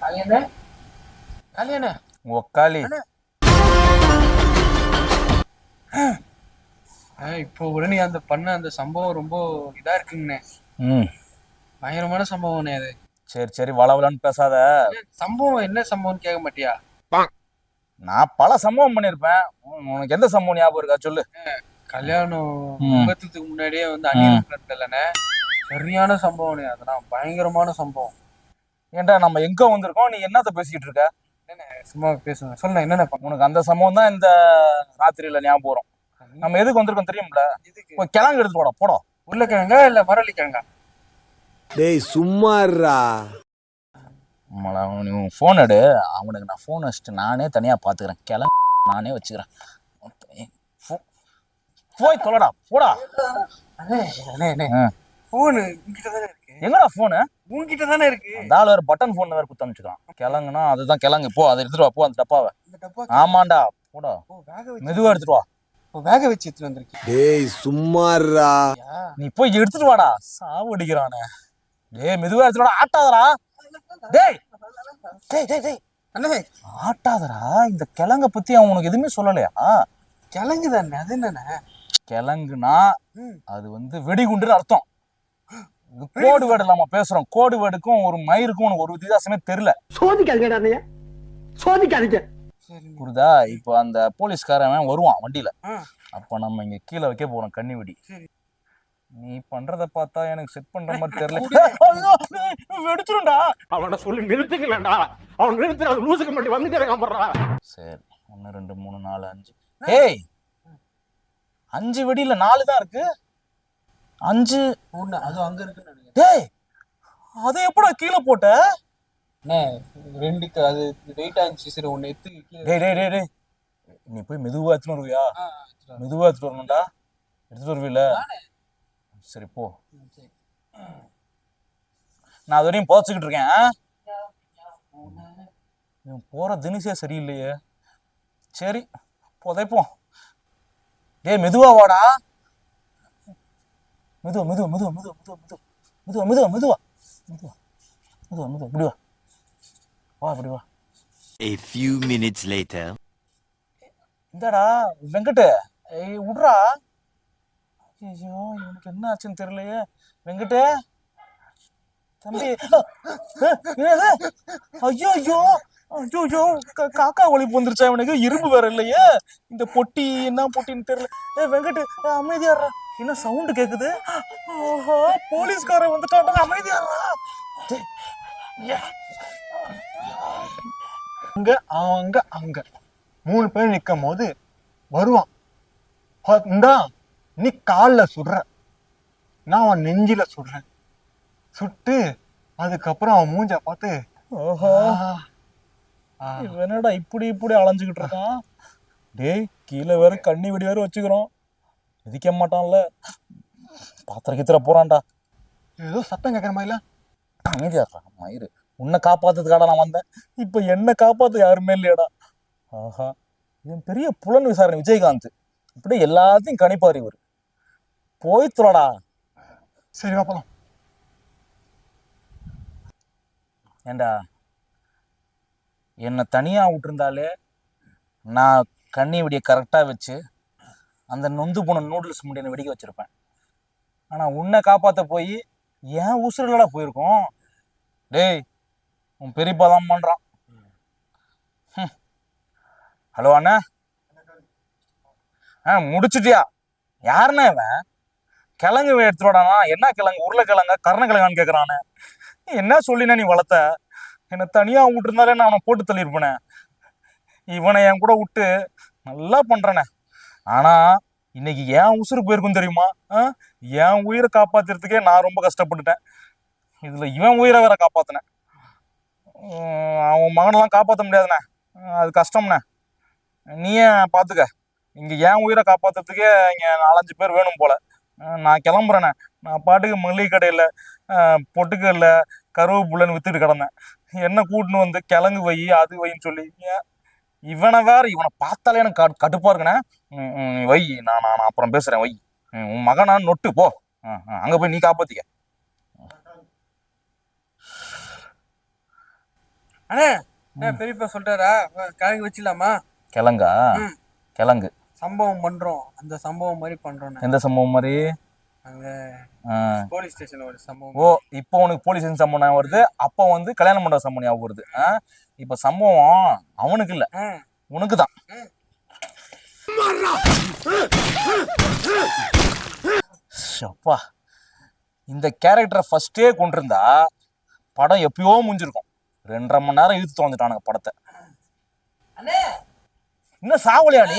காளியாண்ணே, காளியாண்ணே, ஒக்காளி. அண்ணே. இப்போ கூட நீ அந்த பண்ண அந்த சம்பவம் ரொம்ப இதா இருக்குங்கண்ணே. ம் பயங்கரமான சம்பவம்ண்ணே அது. சரி சரி, வளவலன்னு பேசாத. சம்பவம் என்ன சம்பவம்னு கேட்க மாட்டியா? நான் பல சம்பவம் பண்ணியிருப்பேன். உனக்கு எந்த சம்பவம் ஞாபகம் இருக்கா சொல்லு. கல்யாணம் ம் முகூர்த்தத்துக்கு முன்னாடியே வந்து ம் அந்நியர்கள்ண்ணே. சரியான சம்பவம்ண்ணே, அதெல்லாம் பயங்கரமான சம்பவம். ஏன்டா நம்ம எங்க வந்திருக்கோம், நீ என்னத்த பேசிக்கிட்டு இருக்க? என்னண்ணே சும்மா பேசுங்க, சொல்லுண்ணே என்னென்ன பண்ண. உனக்கு அந்த சம்பவம் தான் இந்த ராத்திரியில ஞாபகம் வரும். நம்ம எதுக்கு வந்திருக்கோம் தெரியும்ல? இதுக்கு போய் கிழங்கு எடுத்து போட போடா. உருளைக்கிழங்கா இல்ல மரவள்ளிக்கிழங்கா? டேய் சும்மாறா. நீ ஃபோன் எடு. அவனுக்கு நான் ஃபோன் வச்சுட்டு நானே தனியா பாத்துக்கிறேன். கிழங்கு நானே வச்சுக்கிறேன். போய் தொலைடா போடா. அண்ணே அண்ணே அண்ணே, ஆ. போனு உங்ககிட்ட தானே இருக்கு. எங்கடா ஃபோனு? உங்ககிட்ட தானே இருக்கு. அந்த ஆள் வேற பட்டன் ஃபோன் வேற குத்து அனுப்பிச்சுக்கான். கிழங்குனா அதுதான் கிழங்கு. போ அதை எடுத்துட்டு வா. போ அந்த டப்பாவை. இந்த டப்பா ஆமாண்டா போடா. வேக வச்சு மெதுவா எடுத்துட்டு வா. வேக வச்சு எடுத்துட்டு வந்திருக்கேன். டேய் சும்மாறா. நீ போய் எடுத்துட்டு வாடா. சாவு அடிக்கிறானே. டேய் மெதுவா எடுத்துட்டு வாடா. ஆட்டாதடா. டேய் டேய் டேய் டேய் அண்ணே ஆட்டாதடா. இந்த கிழங்க பத்தி அவன் உனக்கு எதுவுமே சொல்லலையா? கிழங்கு தானே, அது என்னண்ணே? கிழங்குனா ம். அது வந்து வெடிகுண்டுன்னு அர்த்தம். இது கோடு வேர்டு இல்லாம பேசுறோம். கோடு வேர்டுக்கும் ஒரு மயிருக்கும் உனக்கு ஒரு வித்தியாசமே தெரியல. சோதிக்காதீங்க, சோதிக்காதீங்க. சரி. புரியுதா? இப்போ அந்த போலீஸ்காரன் வருவான் வண்டியில. ஆ, அப்ப நம்ம இங்க கீழே வைக்க போறோம் கண்ணி வெடி. சரி. நீ பண்றத பார்த்தா எனக்கு செட் பண்ற மாதிரி தெரியல. கூட- வெடிச்சிரும்டா. அவனை சொல்லி நிறுத்துக்கலடா. அவன் நிறுத்துற அது லூசுக்கு மட்டும் வந்துட்டே இருக்கான். சரி 1 2 3 4 5. ஏய் 5 வெடியில 4 தான் இருக்கு. 5. ஒண்ணு அது அங்க இருக்குன்னு நினைக்கிறேன். டேய் அதை எப்படா கீழே போட்ட? அண்ணே ரெண்டுக்கு அது வெயிட் ஆச்சு. சரி ஒண்ணு எடுத்து கீழே. டேய் டேய் டேய் டேய் நீ போய் மெதுவா எடுத்துட்டு வருவியா? ஆ, வச்சுட்டு மெதுவா எடுத்துட்டு வரணும்டா. எடுத்துட்டு வருவீல? வாண்ணே. சரி போ. சரி. நான் அது வரையும் புதைச்சிக்கிட்டு இருக்கேன். இவன் போற தினசே சரியில்லையே. சரி புதைப்போம். டேய் மெதுவா வாடா. மெதுவா மெதுவா மெதுவா மெதுவா மெதுவா மெதுவா மெதுவா மெதுவா மெதுவா மெதுவா மெதுவா இப்படி வா. வா இப்படி வா. A few minutes later. இந்தாடா வெங்கட். ஏய் விட்றா. ஐயோ இவனுக்கு என்ன ஆச்சுன்னு தெரியலையே. வெங்கட் தம்பி. என்னது? ஐயோ ஐயோ ஐயோ ஐயோ காக்கா ஒளிப்பு வந்துருச்சா இவனுக்கு? இரும்பு வேற இல்லையே. இந்த பொட்டி என்ன பொட்டின்னு தெரியல. வெங்கட் அமைதியாடுறா. என்ன சவுண்டு கேக்குது? ஓஹோ போலீஸ்காரன் வந்துட்டான். அமைதியாடுறா. அங்க அவங்க அங்க 3 பேர் நிக்கும் போது வருவான். இந்தா நீ கால்ல சுடுற, நான் அவன் நெஞ்சில சுடுறேன். சுட்டு அதுக்கப்புறம் அவன் மூஞ்ச பார்த்து ஓஹோ ஆ, இவனடா இப்படி இப்படி அலைஞ்சுக்கிட்டு இருக்கான். டேய் கீழே வேற கண்ணி வெடி வேற வச்சுக்கிறோம். மிதிக்க மாட்டான்ல. பாத்திர கித்திர போறான்டா. ஏதோ சத்தம் கேட்கற மாதிரில. அமைதியாடுறா மயிறு. உன்னை காப்பாத்துறதுக்காக நான் வந்தேன். இப்ப என்ன காப்பாத்து யாருமே இல்லையாடா. ஆஹா இவன் பெரிய புலன் விசாரணை விஜயகாந்த். இப்படி எல்லாத்தையும் கணிப்பாரு இவரு. போய் தொலைடா. சரி வா போலாம். ஏண்டா என்னை தனியா விட்டுருந்தாலே நான் கண்ணி வெடியை கரெக்டா வச்சு அந்த நொந்து போன நூடுல்ஸ் முடிய வெடிக்க வச்சிருப்பேன். ஆனா உன்னை காப்பாத்த போய் ஏன் உசுறுலடா போயிருக்கோம். டேய் உன் பெரியப்பா தான் பண்றான். ஹலோ அண்ணா. முடிச்சுட்டியா? யாருண்ணா இவன்? கிழங்கு எடுத்துடானா? என்ன கிழங்கு? உருளைக்கிழங்கா கருணக்கிழங்கான்னு கேட்கறானே. என்ன சொல்லினா நீ வளர்த்த? என்னை தனியா விட்டு இருந்தாலே நான் அவனை போட்டு தள்ளியிருப்பேனே. இவனை என் கூட விட்டு நல்லா பண்றேனே. ஆனா இன்னைக்கு ஏன் உசுறு போயிருக்கும் தெரியுமா? என் உயிரை காப்பாத்துறதுக்கே நான் ரொம்ப கஷ்டப்பட்டுட்டேன். இதுல இவன் உயிரை வேற காப்பாத்தினேன். அவன் மகனெல்லாம் காப்பாற்ற முடியாதுண்ணே. அது கஷ்டம்ண்ணே. நீயே பாத்துக்க. இங்க என் உயிரை காப்பாத்துறதுக்கே இங்க 4-5 பேர் வேணும் போல. நான் கிளம்புறேண்ணே. நான் பாட்டுக்கு மளிகை கடையில பொட்டுக்கல்ல கருவேப்புள்ளன்னு வித்துட்டு கிடந்தேன். என்ன கூட்டுன்னு வந்து கிழங்கு வை அது வைன்னு சொல்லி இவனை பார்த்தாலே எனக்கு கடுப்பா இருக்குண்ணே. வை நான் அப்புறம் பேசுறேன். வை உன் மகனா நொட்டு போ. அங்க போய் நீ காப்பாத்திக்க. அண்ணே பெரியப்பா சொல்லிட்டாரா கிழங்கு வச்சிடலாமா? கிழங்கா? கிழங்கு சம்பவம் பண்றோம், அந்த சம்பவம் மாதிரி பண்றோம். எந்த சம்பவம் மாதிரி? அங்க போலீஸ் ஸ்டேஷன் ஒரு சம்பவம். ஓ, இப்போ உனக்கு போலீஸ் ஸ்டேஷன் சம்பவம் ஞாபகம் வருது, அப்போ வந்து கல்யாணம் பண்ற சம்பவம் ஞாபகம் வருது. இப்ப சம்பவம் அவனுக்கு இல்ல, உனக்கு தான். அப்பா, இந்த கேரக்டரை ஃபர்ஸ்டே கொண்டிருந்தா படம் எப்பயோ முடிஞ்சிருக்கும். 2.5 மணி நேரம் இழுத்து தொலைஞ்சிட்டானுங்க படத்தை. இன்னும் சாவலியா நீ?